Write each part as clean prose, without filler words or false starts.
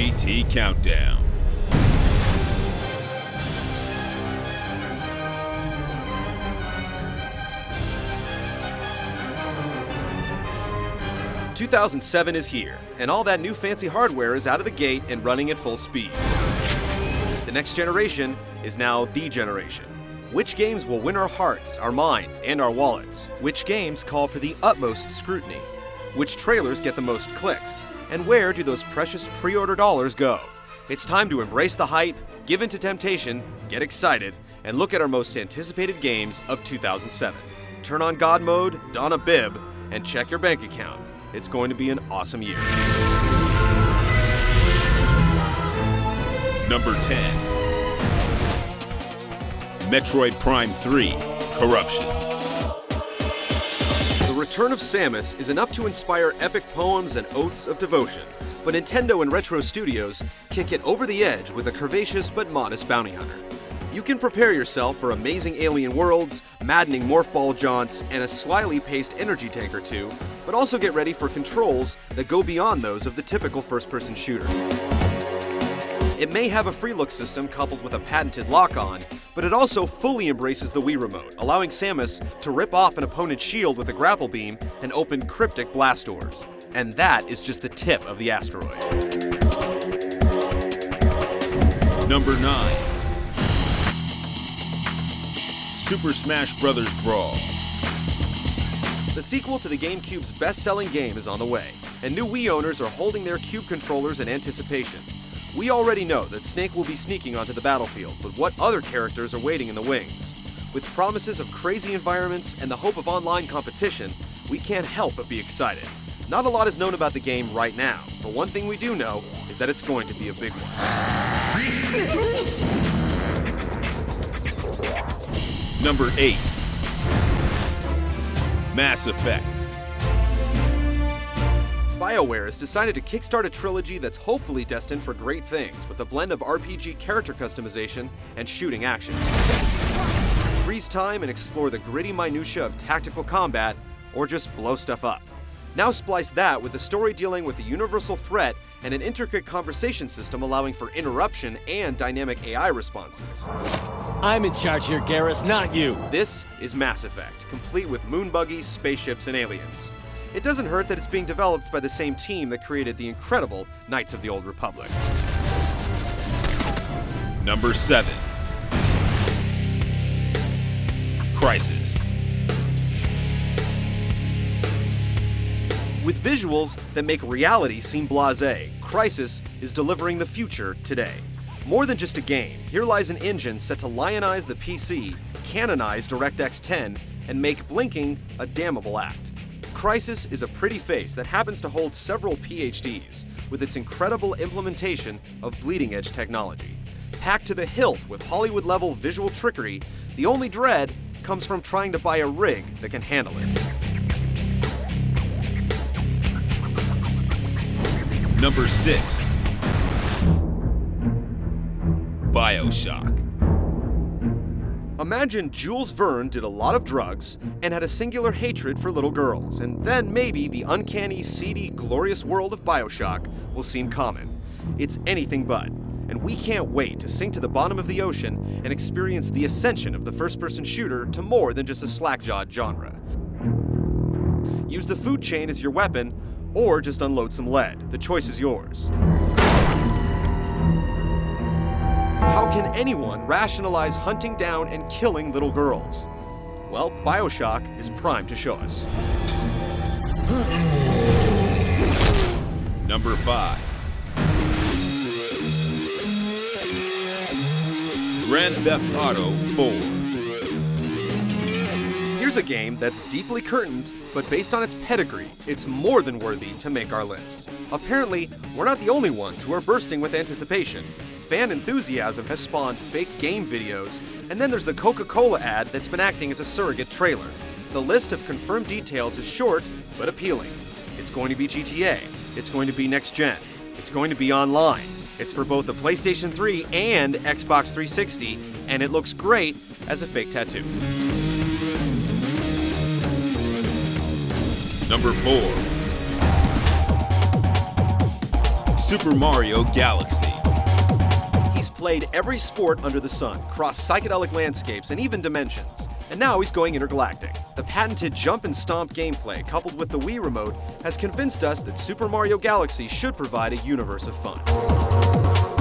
GT Countdown. "2007 is here, and all that new fancy hardware is out of the gate and running at full speed. The next generation is now the generation. Which games will win our hearts, our minds, and our wallets? Which games call for the utmost scrutiny? Which trailers get the most clicks? And where do those precious pre-order dollars go? It's time to embrace the hype, give in to temptation, get excited, and look at our most anticipated games of 2007. Turn on God mode, don a bib, and check your bank account. It's going to be an awesome year." Number 10. Metroid Prime 3: Corruption. The return of Samus is enough to inspire epic poems and oaths of devotion, but Nintendo and Retro Studios kick it over the edge with a curvaceous but modest bounty hunter. You can prepare yourself for amazing alien worlds, maddening morph ball jaunts, and a slyly paced energy tank or two, but also get ready for controls that go beyond those of the typical first-person shooter. It may have a free look system coupled with a patented lock-on, but it also fully embraces the Wii Remote, allowing Samus to rip off an opponent's shield with a grapple beam and open cryptic blast doors. And that is just the tip of the asteroid. Number 9. Super Smash Bros. Brawl. The sequel to the GameCube's best-selling game is on the way, and new Wii owners are holding their Cube controllers in anticipation. We already know that Snake will be sneaking onto the battlefield, but what other characters are waiting in the wings? With promises of crazy environments and the hope of online competition, we can't help but be excited. Not a lot is known about the game right now, but one thing we do know is that it's going to be a big one. Number 8. Mass Effect. BioWare has decided to kickstart a trilogy that's hopefully destined for great things, with a blend of RPG character customization and shooting action. Freeze time and explore the gritty minutia of tactical combat, or just blow stuff up. Now splice that with the story dealing with a universal threat and an intricate conversation system allowing for interruption and dynamic AI responses. I'm in charge here, Garrus, not you. This is Mass Effect, complete with moon buggies, spaceships, and aliens. It doesn't hurt that it's being developed by the same team that created the incredible Knights of the Old Republic. Number 7. Crysis. With visuals that make reality seem blasé, Crysis is delivering the future today. More than just a game, here lies an engine set to lionize the PC, canonize DirectX 10, and make blinking a damnable act. Crysis is a pretty face that happens to hold several PhDs, with its incredible implementation of bleeding-edge technology. Packed to the hilt with Hollywood-level visual trickery, the only dread comes from trying to buy a rig that can handle it. Number 6. BioShock. Imagine Jules Verne did a lot of drugs and had a singular hatred for little girls, and then maybe the uncanny, seedy, glorious world of BioShock will seem common. It's anything but, and we can't wait to sink to the bottom of the ocean and experience the ascension of the first-person shooter to more than just a slack-jawed genre. Use the food chain as your weapon, or just unload some lead. The choice is yours. How can anyone rationalize hunting down and killing little girls? Well, BioShock is primed to show us. Number 5. Grand Theft Auto 4. Here's a game that's deeply curtained, but based on its pedigree, it's more than worthy to make our list. Apparently, we're not the only ones who are bursting with anticipation. Fan enthusiasm has spawned fake game videos, and then there's the Coca-Cola ad that's been acting as a surrogate trailer. The list of confirmed details is short, but appealing. It's going to be GTA, it's going to be next gen, it's going to be online, it's for both the PlayStation 3 and Xbox 360, and it looks great as a fake tattoo. Number 4. Super Mario Galaxy. He's played every sport under the sun, crossed psychedelic landscapes and even dimensions, and now he's going intergalactic. The patented jump and stomp gameplay, coupled with the Wii Remote, has convinced us that Super Mario Galaxy should provide a universe of fun.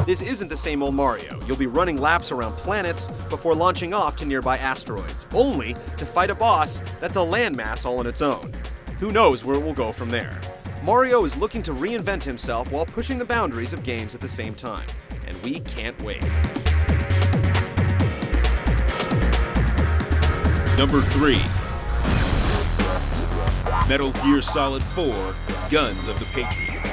This isn't the same old Mario. You'll be running laps around planets before launching off to nearby asteroids, only to fight a boss that's a landmass all on its own. Who knows where it will go from there? Mario is looking to reinvent himself while pushing the boundaries of games at the same time, and we can't wait. Number 3. Metal Gear Solid 4: Guns of the Patriots.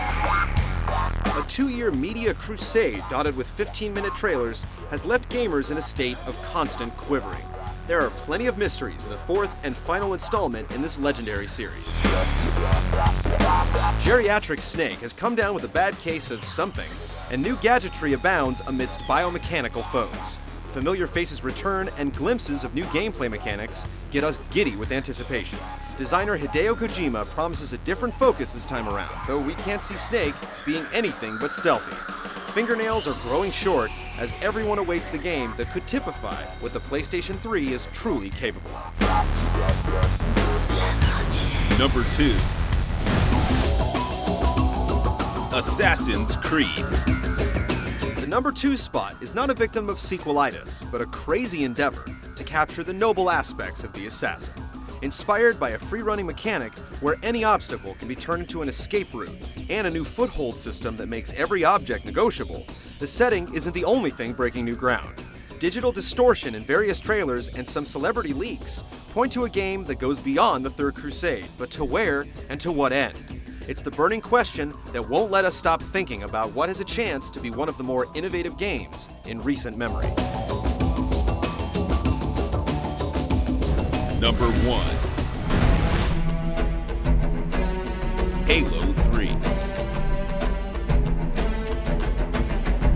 A 2-year media crusade dotted with 15-minute trailers has left gamers in a state of constant quivering. There are plenty of mysteries in the fourth and final installment in this legendary series. Geriatric Snake has come down with a bad case of something, and new gadgetry abounds amidst biomechanical foes. Familiar faces return, and glimpses of new gameplay mechanics get us giddy with anticipation. Designer Hideo Kojima promises a different focus this time around, though we can't see Snake being anything but stealthy. Fingernails are growing short as everyone awaits the game that could typify what the PlayStation 3 is truly capable of. Number 2. Assassin's Creed. The number 2 spot is not a victim of sequelitis, but a crazy endeavor to capture the noble aspects of the assassin. Inspired by a free-running mechanic where any obstacle can be turned into an escape route, and a new foothold system that makes every object negotiable, the setting isn't the only thing breaking new ground. Digital distortion in various trailers and some celebrity leaks point to a game that goes beyond the Third Crusade, but to where and to what end? It's the burning question that won't let us stop thinking about what has a chance to be one of the more innovative games in recent memory. Number 1. Halo 3.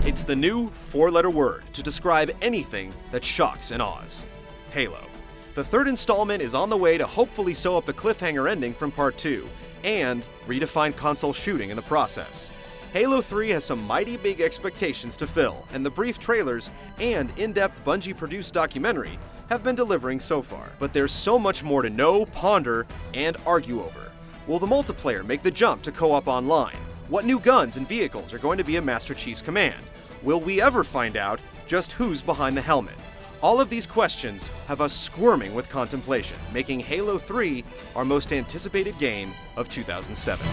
It's the new 4-letter word to describe anything that shocks and awes: Halo. The third installment is on the way to hopefully sew up the cliffhanger ending from Part 2, and redefine console shooting in the process. Halo 3 has some mighty big expectations to fill, and the brief trailers and in-depth Bungie-produced documentary have been delivering so far. But there's so much more to know, ponder, and argue over. Will the multiplayer make the jump to co-op online? What new guns and vehicles are going to be a Master Chief's command? Will we ever find out just who's behind the helmet? All of these questions have us squirming with contemplation, making Halo 3 our most anticipated game of 2007.